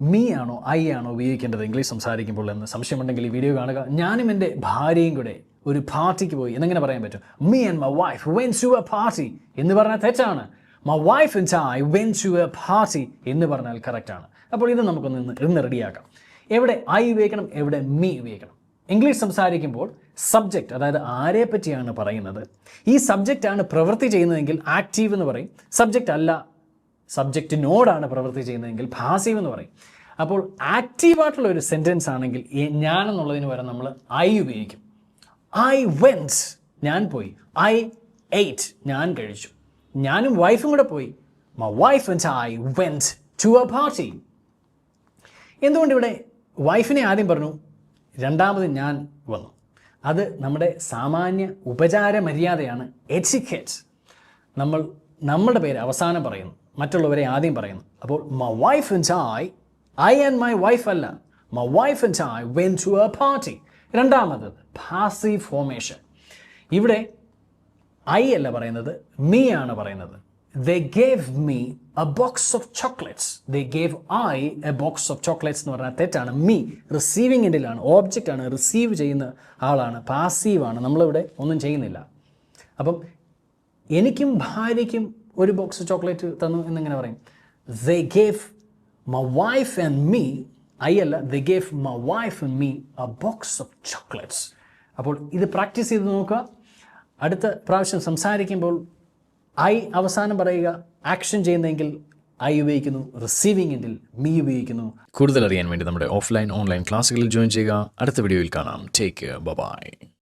Me ആണോ I ആണോ ഉപയോഗിക്കേണ്ടത് ഇംഗ്ലീഷ് സംസാരിക്കുമ്പോൾ എന്ന് സംശയമുണ്ടെങ്കിൽ ഈ വീഡിയോ കാണുക. ഞാനും എൻ്റെ ഭാര്യയും കൂടെ ഒരു പാർട്ടിക്ക് പോയി എന്നെങ്ങനെ പറയാൻ പറ്റും? Me and my wife went to a party എന്ന് പറഞ്ഞാൽ തെറ്റാണ്. My wife and I went to a party എന്ന് പറഞ്ഞാൽ കറക്റ്റാണ്. അപ്പോൾ ഇത് നമുക്കൊന്ന് ഇന്ന് റെഡിയാക്കാം. എവിടെ ഐ ഉപയോഗിക്കണം, എവിടെ മീ ഉപയോഗിക്കണം? ഇംഗ്ലീഷ് സംസാരിക്കുമ്പോൾ സബ്ജക്റ്റ്, അതായത് ആരെ പറ്റിയാണ് പറയുന്നത്, ഈ സബ്ജക്റ്റാണ് പ്രവൃത്തി ചെയ്യുന്നതെങ്കിൽ ആക്റ്റീവ് എന്ന് പറയും. സബ്ജക്റ്റ് അല്ല, സബ്ജക്റ്റിനോടാണ് പ്രവൃത്തി ചെയ്യുന്നതെങ്കിൽ പാസീവ് എന്ന് പറയും. അപ്പോൾ ആക്റ്റീവായിട്ടുള്ള ഒരു സെൻറ്റൻസ് ആണെങ്കിൽ ഞാൻ എന്നുള്ളതിന് പകരം നമ്മൾ ഐ ഉപയോഗിക്കും. ഐ വെൻറ്റ്, ഞാൻ പോയി. ഐ എയ്റ്റ്, ഞാൻ കഴിച്ചു. ഞാനും വൈഫും കൂടെ പോയി. My wife and I went to a party. എന്തുകൊണ്ട് ഇവിടെ വൈഫിനെ ആദ്യം പറഞ്ഞു, രണ്ടാമത് ഞാൻ വന്നു? അത് നമ്മുടെ സാമാന്യ ഉപചാര മര്യാദയാണ്, എറ്റിക്കറ്റ്. നമ്മുടെ പേര് അവസാനം പറയുന്നു, മറ്റുള്ളവരെ ആദ്യം പറയുന്നു. അപ്പോൾ my wife and I and my wife അല്ല, my wife and I went to a party. രണ്ടാമത് പാസീവ് ഫോർമേഷൻ. ഇവിടെ ഐ അല്ല പറയുന്നത്, മീ ആണ് പറയുന്നത്. They gave me a box of chocolates. They gave I a box of chocolates എന്ന് പറഞ്ഞാൽ തെറ്റാണ്. മീ റിസീവിങ് എൻഡിലാണ്, ഓബ്ജക്റ്റ് ആണ്, റിസീവ് ചെയ്യുന്ന ആളാണ്, പാസീവാണ്. നമ്മളിവിടെ ഒന്നും ചെയ്യുന്നില്ല. അപ്പം എനിക്കും ഭാര്യയ്ക്കും ഒരു ബോക്സ് ചോക്ലേറ്റ് തന്നു എന്നിങ്ങനെ പറയും. They gave my wife and me, I അല്ല, they gave my wife and me a box of chocolates. അപ്പോൾ ഇത് പ്രാക്ടീസ് ചെയ്ത് നോക്കുക. അടുത്ത പ്രാവശ്യം സംസാരിക്കുമ്പോൾ ഐ അവസാനം പറയുക. ആക്ഷൻ ചെയ്യുന്നെങ്കിൽ ഐ ഉപയോഗിക്കുന്നു, റിസീവിംഗ് എൻഡിൽ മീ ഉപയോഗിക്കുന്നു. കൂടുതൽ അറിയാൻ വേണ്ടി നമ്മുടെ ഓഫ്ലൈൻ ഓൺലൈൻ ക്ലാസ്സുകളിൽ ജോയിൻ ചെയ്യുക. അടുത്ത വീഡിയോയിൽ കാണാം. Take care, by.